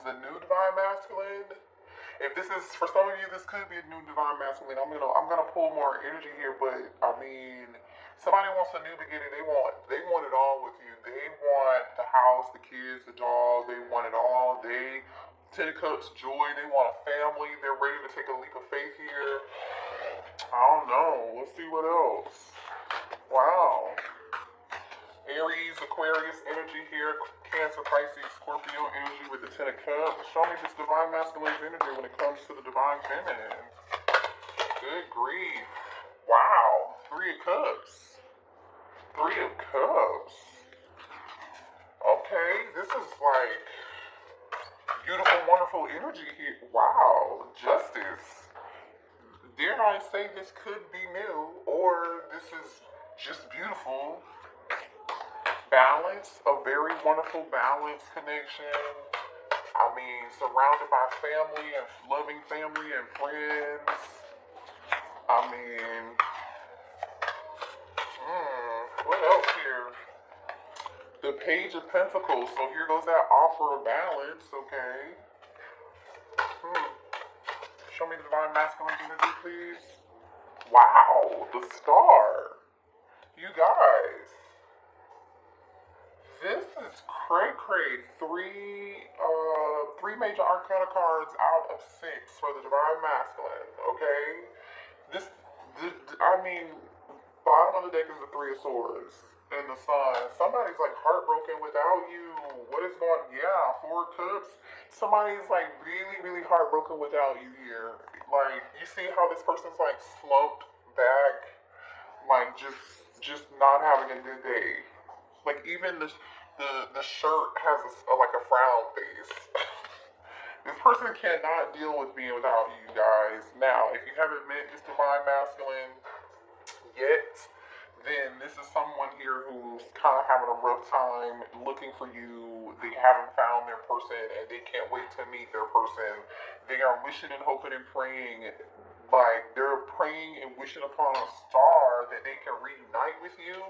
the new divine masculine. If this is, for some of you, this could be a new divine masculine. I'm gonna pull more energy here, but I mean, somebody wants a new beginning. They want it all with you. They want the house, the kids, the dog. They want it all. Ten of Cups, joy. They want a family. They're ready to take a leap of faith here. I don't know. Let's see what else. Wow. Aries, Aquarius energy here. Cancer, Pisces, Scorpio energy with the Ten of Cups. Show me this divine masculine's energy when it comes to the divine feminine. Good grief. Wow. Three of Cups. Three of Cups. Okay, this is like beautiful, wonderful energy here. Wow. Justice. Dare I say this could be new, or this is just beautiful. Balance, a very wonderful balance connection. I mean, surrounded by family and loving family and friends. I mean, what else here? The Page of Pentacles. So here goes that offer of balance, okay? Show me the divine masculine energy, please. Wow, the Star. You guys. This is cray-cray. Three major arcana cards out of 6 for the divine masculine, okay? I mean, bottom of the deck is the Three of Swords and the Sun. Somebody's like heartbroken without you. What is going, yeah, Four of Cups. Somebody's like really, really heartbroken without you here. Like, you see how this person's like slumped back, like just not having a good day. Like, even the shirt has like a frown face. This person cannot deal with being without you guys. Now, if you haven't met this divine masculine yet, then this is someone here who's kind of having a rough time looking for you. They haven't found their person, and they can't wait to meet their person. They are wishing and hoping and praying. Like, they're praying and wishing upon a star that they can reunite with you,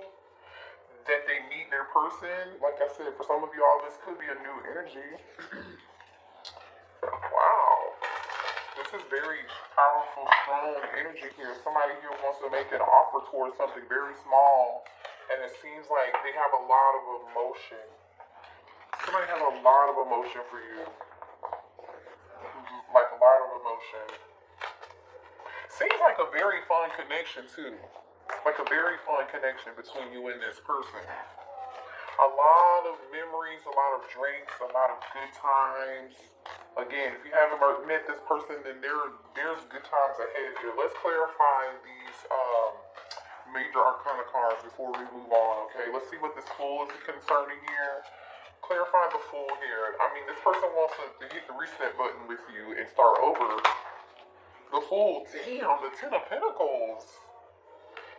that they meet their person. Like I said, for some of y'all, this could be a new energy. Wow. This is very powerful, strong energy here. Somebody here wants to make an offer towards something very small, and it seems like they have a lot of emotion. Somebody has a lot of emotion for you. Like, a lot of emotion. Seems like a very fun connection, too. Like a very fun connection between you and this person. A lot of memories, a lot of drinks, a lot of good times. Again, if you haven't met this person, then there's good times ahead here. Let's clarify these major arcana cards before we move on, okay? Let's see what this Fool is concerning here. Clarify the Fool here. I mean, this person wants to hit the reset button with you and start over. The Fool, damn, the Ten of Pentacles.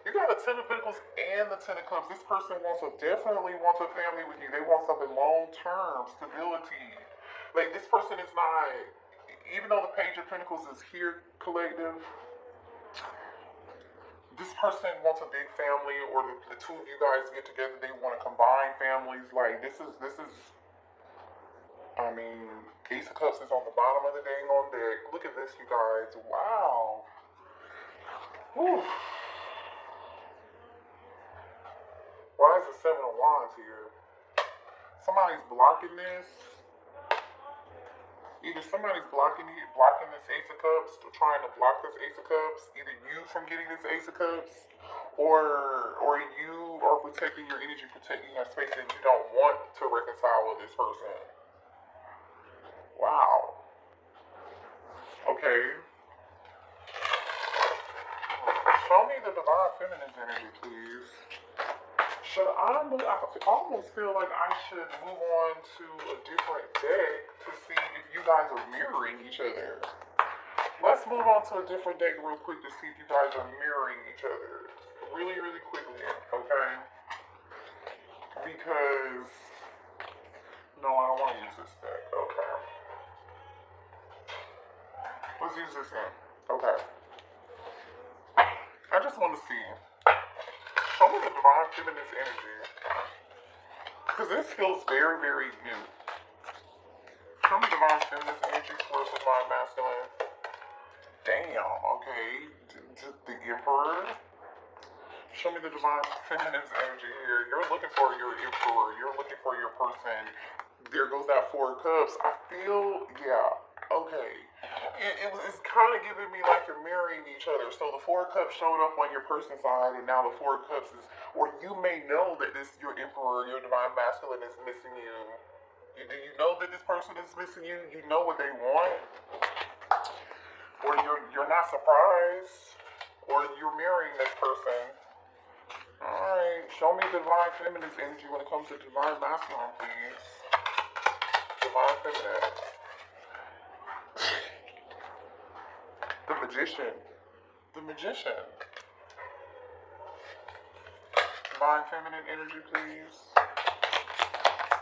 You got the Ten of Pentacles and the Ten of Cups. This person definitely wants a family with you. They want something long-term, stability. Like, this person is not, even though the Page of Pentacles is here, collective, this person wants a big family, or the two of you guys get together, they want to combine families. Like, this is, I mean, Ace of Cups is on the bottom of the dang on deck. Look at this, you guys. Wow. Whew. Why is the Seven of Wands here? Somebody's blocking this. Either somebody's blocking this Ace of Cups, or trying to block this Ace of Cups. Either you from getting this Ace of Cups, or you are protecting your energy, protecting your space, and you don't want to reconcile with this person. Wow. Okay. Show me the divine feminine energy, please. I almost feel like I should move on to a different deck to see if you guys are mirroring each other. Let's move on to a different deck real quick to see if you guys are mirroring each other. Really, really quickly, okay? Because, no, I don't want to use this deck. Okay. Let's use this one. Okay. I just want to see. Show me the divine feminine's energy. Because this feels very, very new. Show me divine feminine energy for divine masculine. Damn, okay. The Emperor. Show me the divine feminine's energy here. You're looking for your emperor. You're looking for your person. There goes that Four of Cups. I feel, yeah, okay. It's kind of giving me like you're marrying each other. So the Four of Cups showed up on your person's side, and now the Four of Cups is, or you may know that this your emperor, your divine masculine is missing you. Do you know that this person is missing you? You know what they want, or you're not surprised, or you're marrying this person. Alright, show me divine feminine's energy when it comes to divine masculine, please. Divine feminine. The magician. The magician. Divine feminine energy, please.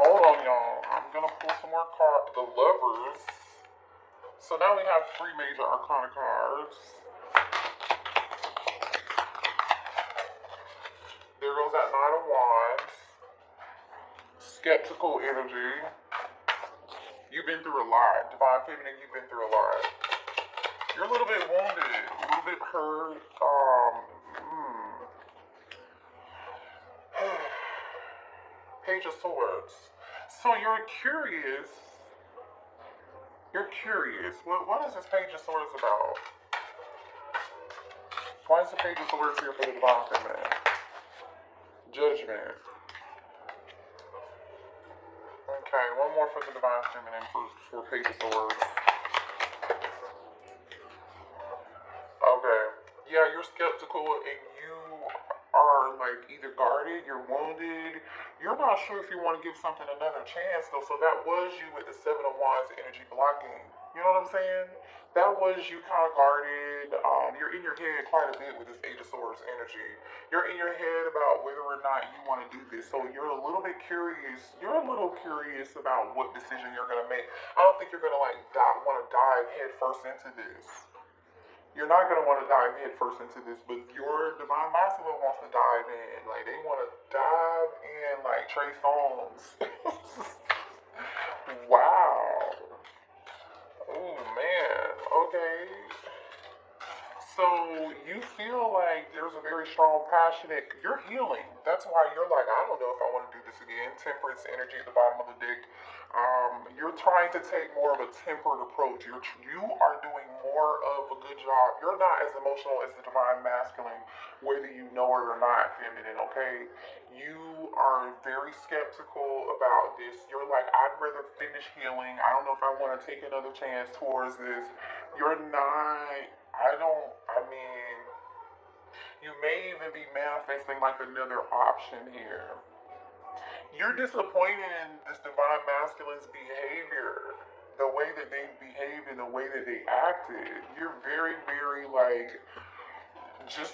Hold on, y'all. I'm gonna pull some more cards. The Lovers. So now we have 3 major arcana cards. There goes that Nine of Wands. Skeptical energy. You've been through a lot. Divine feminine, you've been through a lot. You're a little bit wounded, a little bit hurt. Page of Swords. So you're curious. You're curious. What is this Page of Swords about? Why is the Page of Swords here for the divine feminine? Judgment. Okay, one more for the divine feminine for Page of Swords. Okay. Yeah, you're skeptical and you are like either guarded, you're wounded. You're not sure if you want to give something another chance though. So that was you with the Seven of Wands energy blocking. You know what I'm saying? That was you kind of guarded. You're in your head quite a bit with this Eight of Swords energy. You're in your head about whether or not you want to do this. So you're a little bit curious. You're a little curious about what decision you're going to make. I don't think you're going to like want to dive head first into this. You're not going to want to dive head first into this, but your divine masculine wants to dive in. Like, they want to dive in like Trey Songz. Wow. Oh, man. Okay. So, you feel like there's a very strong, passionate, you're healing. That's why you're like, I don't know if I want to do this again. Temperance energy at the bottom of the deck. You're trying to take more of a tempered approach. You are doing more of a good job. You're not as emotional as the divine masculine, whether you know it or not, feminine, okay? You are very skeptical about this. You're like, I'd rather finish healing. I don't know if I want to take another chance towards this. You're not, you may even be manifesting like another option here. You're disappointed in this divine masculine's behavior, the way that they behaved and the way that they acted. You're very, very like just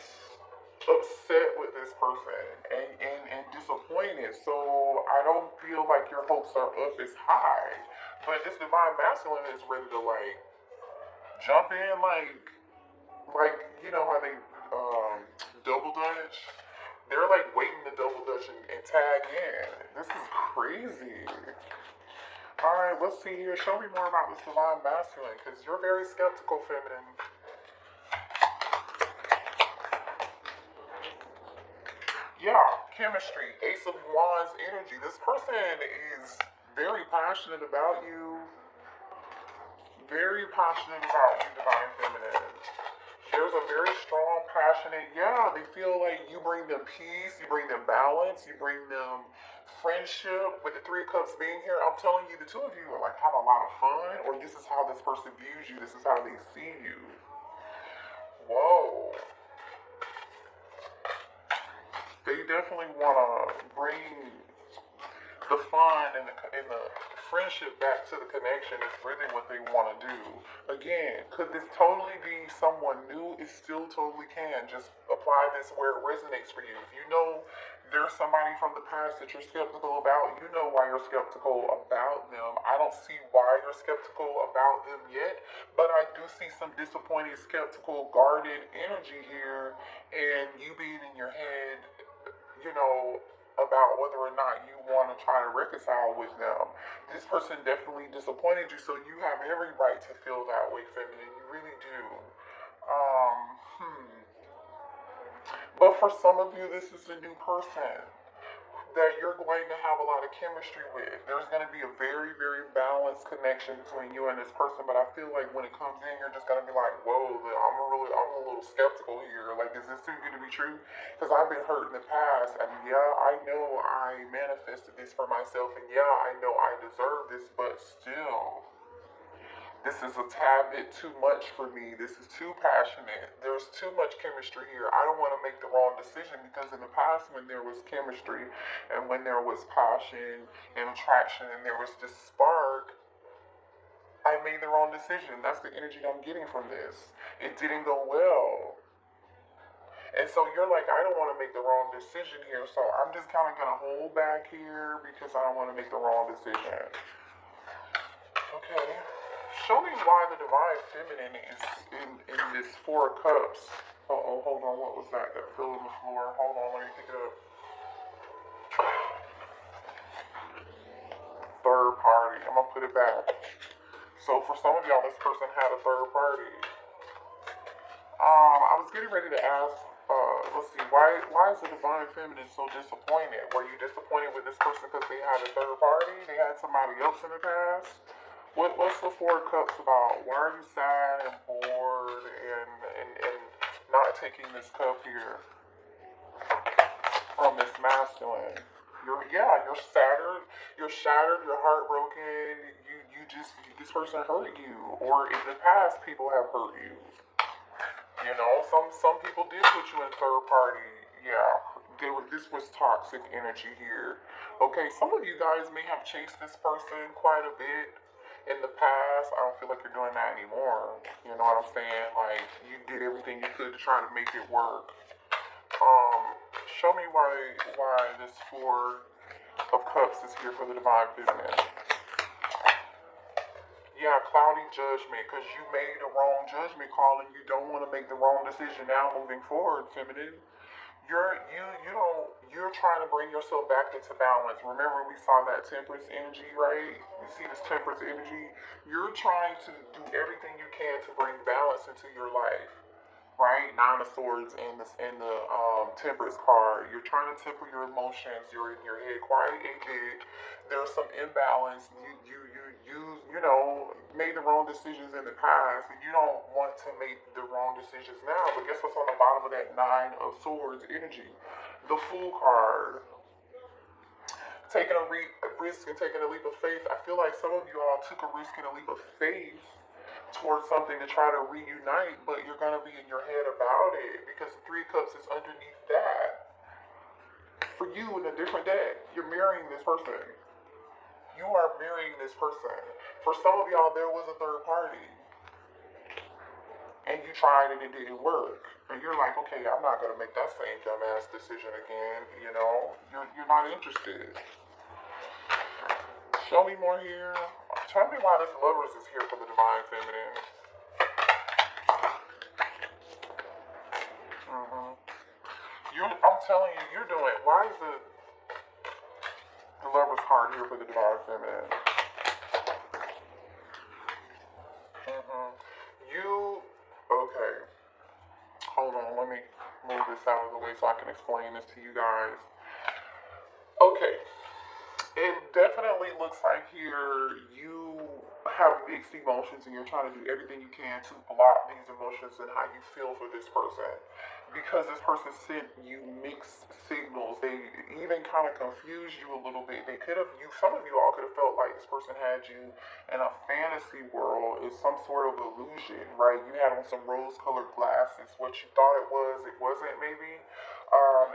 upset with this person and disappointed. So I don't feel like your hopes are up as high. But this divine masculine is ready to like jump in like you know how they double dutch. They're like waiting to double dutch and tag in. This is crazy. Alright, let's see here. Show me more about this divine masculine, because you're very skeptical, feminine. Yeah, chemistry. Ace of Wands energy. This person is very passionate about you. Very passionate about you, divine feminine. There's a very strong, passionate, yeah, they feel like you bring them peace, you bring them balance, you bring them friendship. With the Three of Cups being here, I'm telling you, the two of you are like have a lot of fun, or this is how this person views you, this is how they see you. Whoa. They definitely want to bring the fun and the friendship back to the connection is really what they want to do. Again, could this totally be someone new? It still totally can. Just apply this where it resonates for you. If you know there's somebody from the past that you're skeptical about, you know why you're skeptical about them. I don't see why you're skeptical about them yet, but I do see some disappointed, skeptical, guarded energy here, and you being in your head, you know, about whether or not you want to try to reconcile with them. This person definitely disappointed you, so you have every right to feel that way, feminine. You really do. But for some of you, this is a new person that you're going to have a lot of chemistry with. There's going to be a very, very balanced connection between you and this person, but I feel like when it comes in, you're just going to be like, whoa, I'm a little skeptical here. Like, is this too good to be true? Because I've been hurt in the past, and yeah, I know I manifested this for myself, and yeah, I know I deserve this, but still, this is a tad bit too much for me. This is too passionate. There's too much chemistry here. I don't want to make the wrong decision, because in the past, when there was chemistry and when there was passion and attraction and there was this spark, I made the wrong decision. That's the energy I'm getting from this. It didn't go well. And so you're like, I don't want to make the wrong decision here, so I'm just kind of going to hold back here because I don't want to make the wrong decision. Okay. Show me why the divine feminine is in this Four of Cups. Uh-oh, hold on. What was that fell on the floor? Hold on, let me pick it up. Third party. I'm going to put it back. So for some of y'all, this person had a third party. I was getting ready to ask, let's see, why is the divine feminine so disappointed? Were you disappointed with this person because they had a third party? They had somebody else in the past? What's the Four of Cups about? Why are you sad and bored and not taking this cup here from this masculine? You're shattered, you're heartbroken, this person hurt you, or in the past people have hurt you. You know, some people did put you in third party. Yeah, this was toxic energy here. Okay, some of you guys may have chased this person quite a bit in the past. I don't feel like you're doing that anymore. You know what I'm saying? Like, you did everything you could to try to make it work. Show me why this Four of Cups is here for the divine feminine. Yeah, cloudy judgment, because you made a wrong judgment call and you don't want to make the wrong decision now moving forward, feminine. You're trying to bring yourself back into balance. Remember, we saw that Temperance energy, right? You see this Temperance energy? You're trying to do everything you can to bring balance into your life, right? Nine of Swords and the Temperance card. You're trying to temper your emotions. You're in your head quite a bit. There's some imbalance. You know, made the wrong decisions in the past, and you don't want to make the wrong decisions now. But guess what's on the bottom of that Nine of Swords energy? The Fool card. Taking a risk and taking a leap of faith. I feel like some of you all took a risk and a leap of faith towards something to try to reunite, but you're going to be in your head about it because the Three of Cups is underneath that. For you, in a different deck, you're marrying this person. You are marrying this person. For some of y'all, there was a third party. And you tried and it didn't work. And you're like, okay, I'm not going to make that same dumbass decision again. You know, you're not interested. Show me more here. Tell me why this Lovers is here for the divine feminine. I'm telling you, you're doing. Why is the Lovers card here for the divine feminine? Okay. Hold on, let me move this out of the way so I can explain this to you guys. Okay. It definitely looks like here you have mixed emotions and you're trying to do everything you can to block these emotions and how you feel for this person. Because this person sent you mixed signals, they even kind of confused you a little bit. Some of you all could have felt like this person had you in a fantasy world, is some sort of illusion, right? You had on some rose-colored glasses. What you thought it wasn't maybe.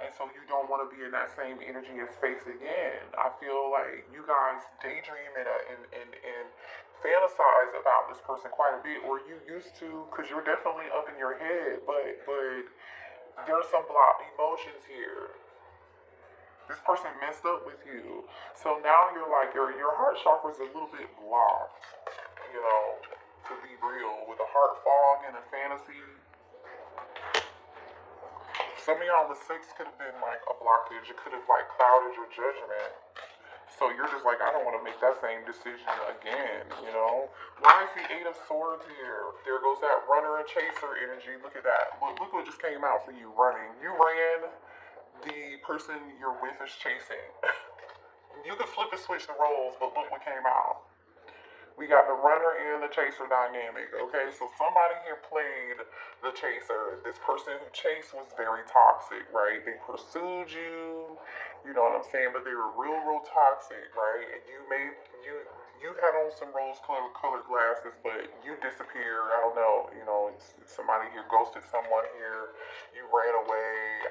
And so you don't want to be in that same energy and space again. I feel like you guys daydream and fantasize about this person quite a bit, or you used to, because you're definitely up in your head, but there's some blocked emotions here. This person messed up with you. So now you're like, your heart chakra is a little bit blocked, you know, to be real, with a heart fog and a fantasy. Some of y'all, the sex could have been like a blockage. It could have like clouded your judgment. So you're just like, I don't want to make that same decision again, you know? Why is the Eight of Swords here? There goes that runner and chaser energy. Look at that. Look what just came out for you, running. You ran, the person you're with is chasing. You could flip and switch the roles, but look what came out. We got the runner and the chaser dynamic, okay? So somebody here played the chaser. This person who chased was very toxic, right? They pursued you, you know what I'm saying? But they were real, real toxic, right? And you had on some rose-colored glasses, but you disappeared. I don't know, you know, somebody here ghosted someone here. You ran away.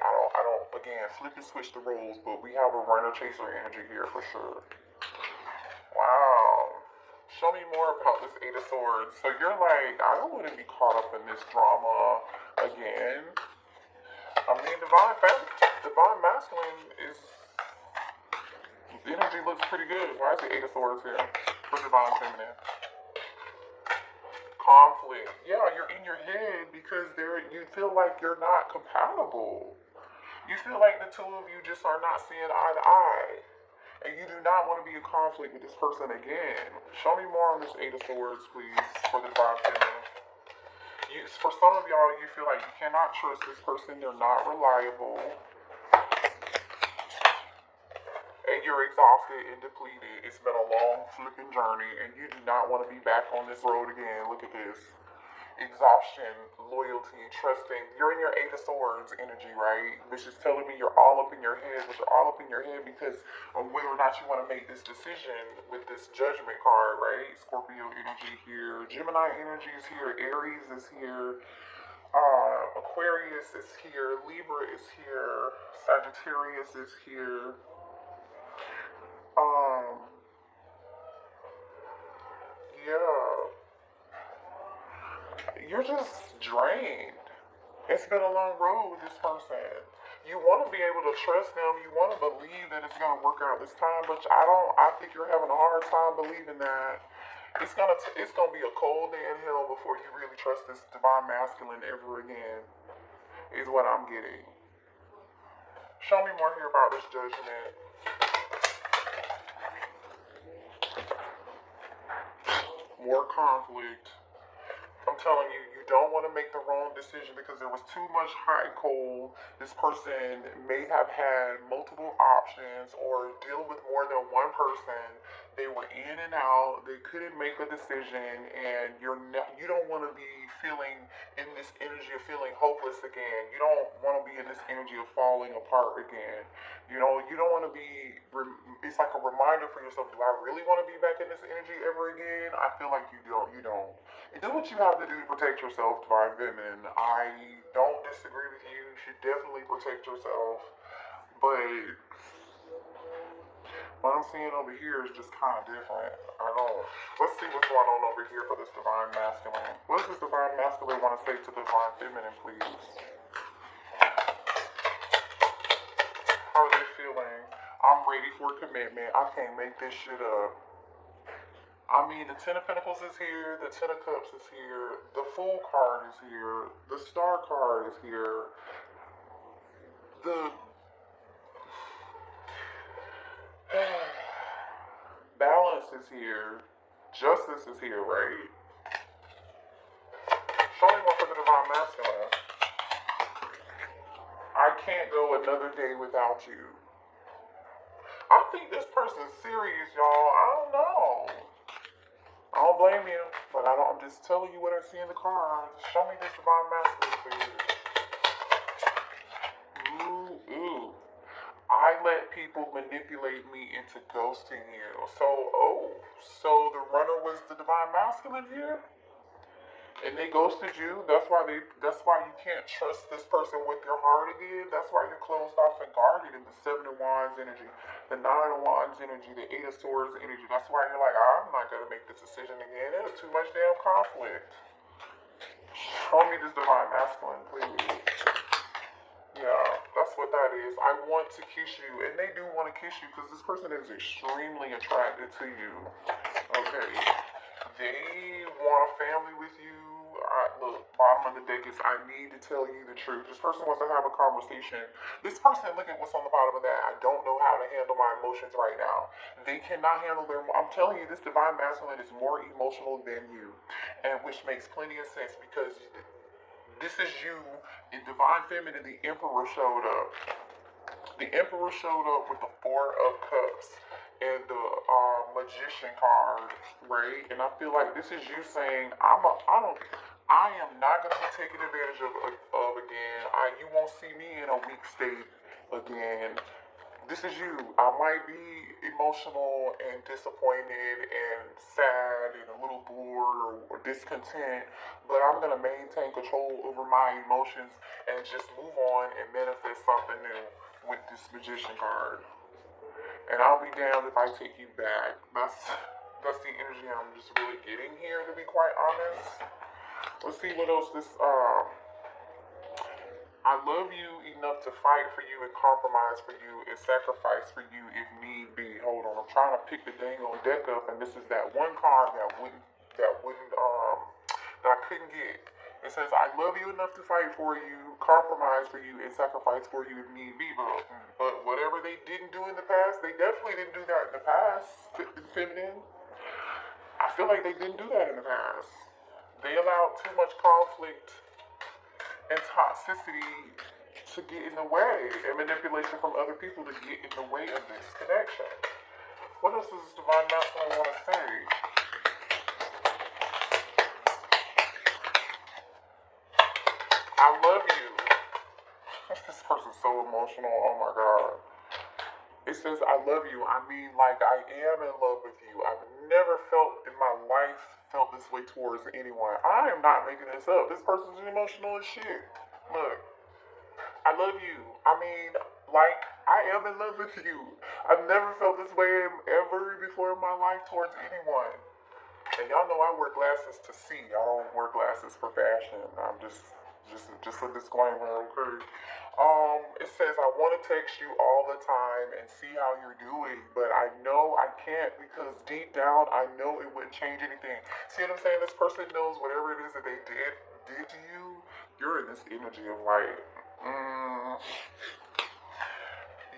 Again, flip and switch the roles, but we have a runner-chaser energy here for sure. Wow. Show me more about this Eight of Swords. So you're like, I don't want to be caught up in this drama again. I mean, divine masculine is, the energy looks pretty good. Why is the Eight of Swords here for divine feminine? Conflict. Yeah, you're in your head because you feel like you're not compatible. You feel like the two of you just are not seeing eye to eye. And you do not want to be in conflict with this person again. Show me more on this Eight of Swords, please, for the divine feminine. For some of y'all, you feel like you cannot trust this person. They're not reliable. And you're exhausted and depleted. It's been a long flipping journey, and you do not want to be back on this road again. Look at this. Exhaustion, loyalty, trusting. You're in your Eight of Swords energy, right? Which is telling me you're all up in your head, but you're all up in your head because of whether or not you want to make this decision with this judgment card, right? Scorpio energy here, Gemini energy is here, Aries is here, Aquarius is here, Libra is here, Sagittarius is here. Yeah. You're just drained. It's been a long road with this person. You want to be able to trust them. You want to believe that it's going to work out this time, but I think you're having a hard time believing that. It's gonna be a cold day in hell before you really trust this divine masculine ever again, is what I'm getting. Show me more here about this judgment. More conflict. I'm telling you, you don't want to make the wrong decision because there was too much hot and cold. This person may have had multiple options or dealing with more than one person. They were in and out. They couldn't make a decision, and you don't want to be feeling in this energy of feeling hopeless again. You don't want to be in this energy of falling apart again. You know, you don't want to be. It's like a reminder for yourself. Do I really want to be back in this energy ever again? I feel like you don't. You don't. And do what you have to do to protect yourself, divine feminine. I don't disagree with you. You should definitely protect yourself. But what I'm seeing over here is just kind of different. Let's see what's going on over here for this divine masculine. What does this divine masculine want to say to the divine feminine, please? How are they feeling? I'm ready for commitment. I can't make this shit up. I mean, the Ten of Pentacles is here, the Ten of Cups is here, the Fool card is here, the Star card is here, the Balance is here, Justice is here, right? Show me more for the divine masculine. I can't go another day without you. I think this person's serious, y'all. I don't know. I don't blame you, but I'm just telling you what I see in the cards. Show me this divine masculine, please. Ooh. I let people manipulate me into ghosting you. So the runner was the divine masculine here? And they ghosted you. That's why you can't trust this person with your heart again. That's why you're closed off and guarded in the Seven of Wands energy, the Nine of Wands energy, the Eight of Swords energy. That's why you're like, I'm not gonna make this decision again. There's too much damn conflict. Show me this divine masculine, please. Yeah, that's what that is. I want to kiss you, and they do want to kiss you because this person is extremely attracted to you. Okay. They want a family with you. look, bottom of the deck is I need to tell you the truth. This person wants to have a conversation. This person, look at what's on the bottom of that. I don't know how to handle my emotions right now. They cannot handle their, I'm telling you, this divine masculine is more emotional than you. And which makes plenty of sense because this is you in divine feminine. The emperor showed up. The emperor showed up with the Four of Cups and the magician card, right? And I feel like this is you saying, I am not gonna be taken advantage of again. You won't see me in a weak state again. This is you. I might be emotional and disappointed and sad and a little bored or discontent, but I'm gonna maintain control over my emotions and just move on and manifest something new with this magician card. And I'll be damned if I take you back. That's the energy I'm just really getting here, to be quite honest. Let's see what else this I love you enough to fight for you and compromise for you and sacrifice for you if need be. Hold on, I'm trying to pick the dang on deck up, and this is that one card that I couldn't get. It says, I love you enough to fight for you, compromise for you, and sacrifice for you if need be. But whatever they didn't do in the past, they definitely didn't do that in the past, feminine. I feel like they didn't do that in the past. They allowed too much conflict and toxicity to get in the way, and manipulation from other people to get in the way of this connection. What else does this divine masculine want to say? I love you. This person's so emotional. Oh my god. It says, I love you. I mean, like, I am in love with you. I've never felt in my life felt this way towards anyone. I am not making this up. This person's emotional as shit. Look, I love you. I mean, like, I am in love with you. I've never felt this way ever before in my life towards anyone. And y'all know I wear glasses to see. I don't wear glasses for fashion. I'm just a disclaimer, okay? It says, I want to text you all the time and see how you're doing, but I know I can't because deep down, I know it wouldn't change anything. See what I'm saying? This person knows whatever it is that they did to you, you're in this energy of like,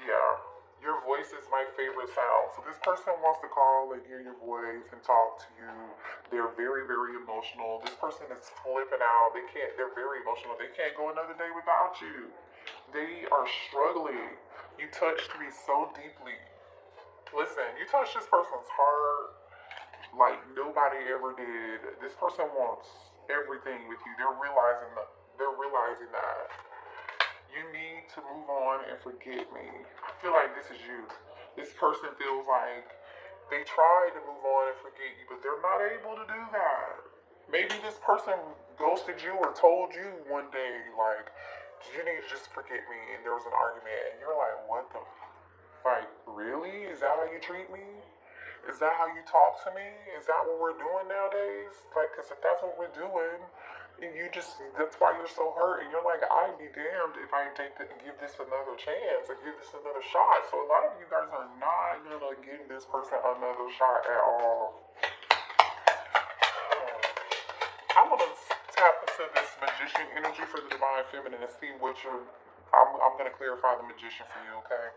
yeah. Your voice is my favorite sound. So this person wants to call and hear your voice and talk to you. They're very, very emotional. This person is flipping out. They're very emotional. They can't go another day without you. They are struggling. You touched me so deeply. Listen, you touched this person's heart like nobody ever did. This person wants everything with you. They're realizing that. You need to move on and forget me. I feel like this is you. This person feels like they tried to move on and forget you, but they're not able to do that. Maybe this person ghosted you or told you one day, like, you need to just forget me, and there was an argument, and you're like, what the, like, really? Is that how you treat me? Is that how you talk to me? Is that what we're doing nowadays? Like, because if that's what we're doing, and that's why you're so hurt, and you're like, I'd be damned if I give this another chance, or give this another shot. So a lot of you guys are not gonna give this person another shot at all. I'm gonna tap into this magician energy for the divine feminine and see what I'm gonna clarify the magician for you, okay?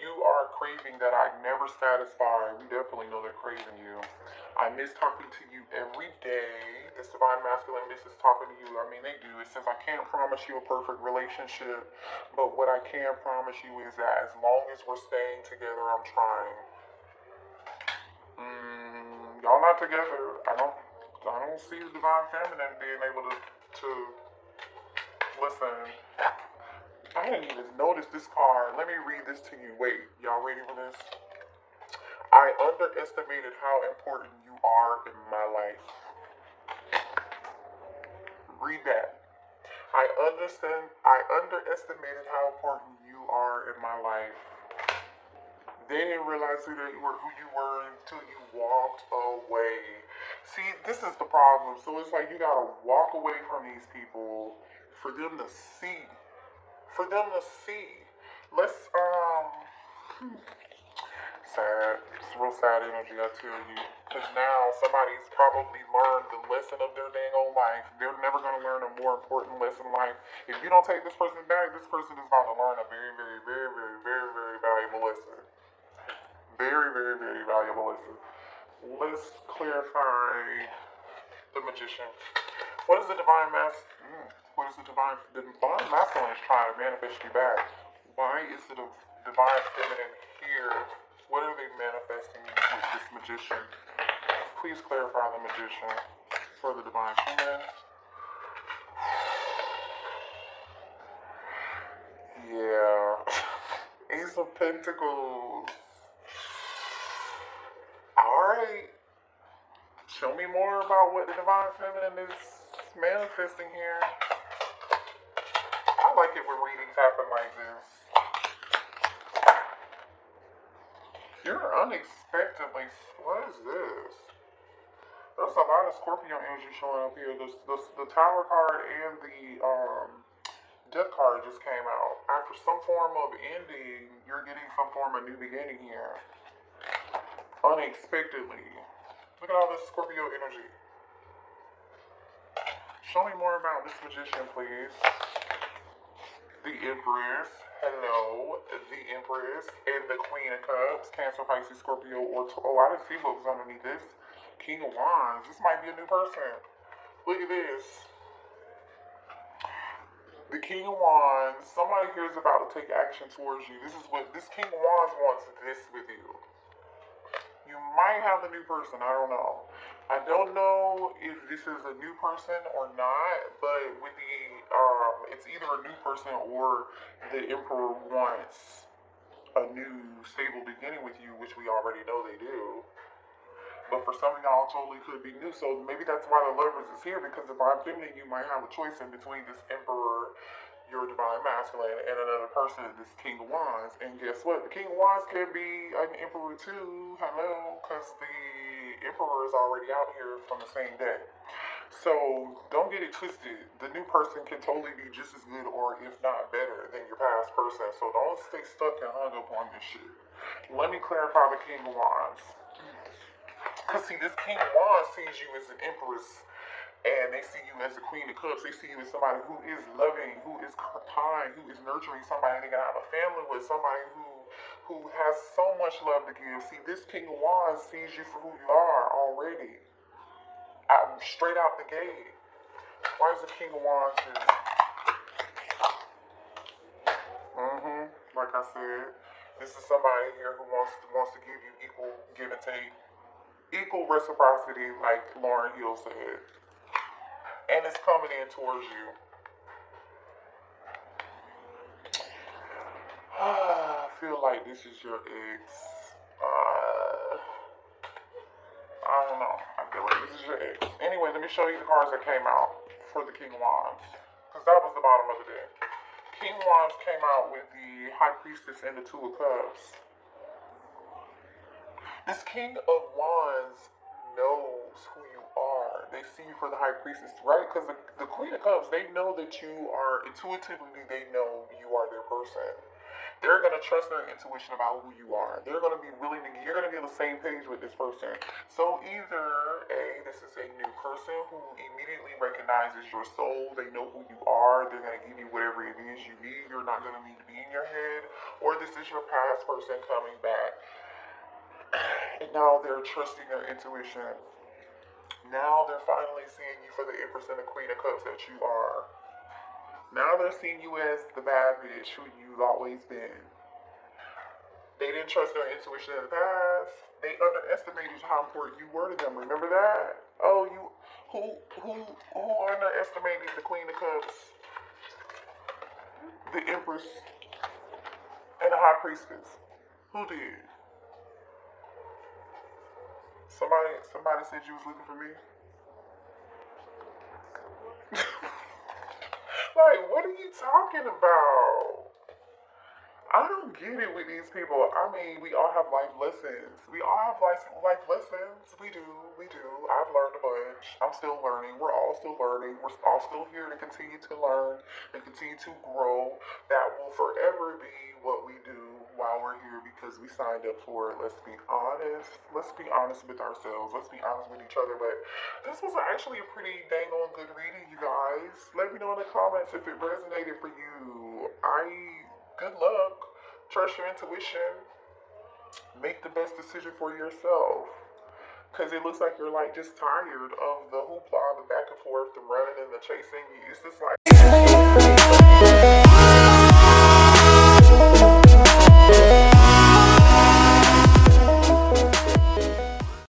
You are craving that I never satisfy. We definitely know they're craving you. I miss talking to you every day. This divine masculine misses talking to you. I mean, they do. It says, I can't promise you a perfect relationship, but what I can promise you is that as long as we're staying together, I'm trying. Y'all not together. I don't see the divine feminine being able to listen. I didn't even notice this card. Let me read this to you. Wait, y'all ready for this? I underestimated how important you are in my life. Read that. I underestimated how important you are in my life. They didn't realize who you were until you walked away. See, this is the problem. So it's like you gotta walk away from these people for them to see. Let's sad. It's real sad energy, I tell you. Because now somebody's probably learned the lesson of their dang old life. They're never going to learn a more important lesson in life. If you don't take this person back, this person is about to learn a very, very, very, very, very, very valuable lesson. Very, very, very valuable lesson. Let's clarify the magician. What is the divine what is the divine masculine is trying to manifest you back? Why is the divine feminine here? What are they manifesting with this magician? Please clarify the magician for the divine feminine. Yeah. Ace of Pentacles. Alright. Show me more about what the divine feminine is manifesting here. I like it when readings happen like this. You're unexpectedly... What is this? There's a lot of Scorpio energy showing up here. The Tower card and the Death card just came out. After some form of ending, you're getting some form of new beginning here. Unexpectedly. Look at all this Scorpio energy. Show me more about this magician, please. The Empress. Hello. The Empress and the Queen of Cups. Cancer, Pisces, Scorpio, or... Oh, I didn't see what was underneath this. King of Wands. This might be a new person. Look at this. The King of Wands. Somebody here is about to take action towards you. This is what... This King of Wands wants this with you. You might have a new person, I don't know. I don't know if this is a new person or not, but with the, it's either a new person or the Emperor wants a new stable beginning with you, which we already know they do. But for some of y'all, totally could be new, so maybe that's why the Lovers is here, because if I'm feminine, you might have a choice in between this Emperor, your divine masculine, and another person, this King of Wands. And guess what? The King of Wands can be an Emperor too. Hello, because the Emperor is already out here from the same deck. So don't get it twisted. The new person can totally be just as good, or if not better, than your past person. So don't stay stuck and hung up on this shit. Let me clarify the King of Wands. Because see, this King of Wands sees you as an Empress. And they see you as the Queen of Cups. They see you as somebody who is loving, who is kind, who is nurturing, somebody they can have a family with, somebody who has so much love to give. See, this King of Wands sees you for who you are already. Straight out the gate. Why is the King of Wands here? Like I said, this is somebody here who wants to give you equal give and take. Equal reciprocity, like Lauryn Hill said. And it's coming in towards you. I feel like this is your ex. I don't know. I feel like this is your ex. Anyway, let me show you the cards that came out for the King of Wands. Because that was the bottom of the deck. King of Wands came out with the High Priestess and the Two of Cups. This King of Wands knows who you are. They see you for the High Priestess, right? Because the Queen of Cups, they know that you are, intuitively, they know you are their person. They're going to trust their intuition about who you are. They're going to be willing to, you're going to be on the same page with this person. So either A, this is a new person who immediately recognizes your soul. They know who you are. They're going to give you whatever it is you need. You're not going to need to be in your head. Or this is your past person coming back. And now they're trusting their intuition. Now they're finally seeing you for the Empress and the Queen of Cups that you are. Now they're seeing you as the bad bitch who you've always been. They didn't trust their intuition in the past. They underestimated how important you were to them. Remember that? Oh, who underestimated the Queen of Cups, the Empress, and the High Priestess? Who did? Somebody said you was looking for me? Like, what are you talking about? I don't get it with these people. I mean, we all have life lessons. We all have life lessons. We do. I've learned a bunch. I'm still learning. We're all still learning. We're all still here to continue to learn and continue to grow. That will forever be what we do while we're here, because we signed up for it. Let's be honest. Let's be honest with ourselves. Let's be honest with each other. But this was actually a pretty dang on good reading, you guys. Let me know in the comments if it resonated for you. Good luck. Trust your intuition. Make the best decision for yourself. Because it looks like you're like just tired of the hoopla, the back and forth, the running and the chasing. It's just like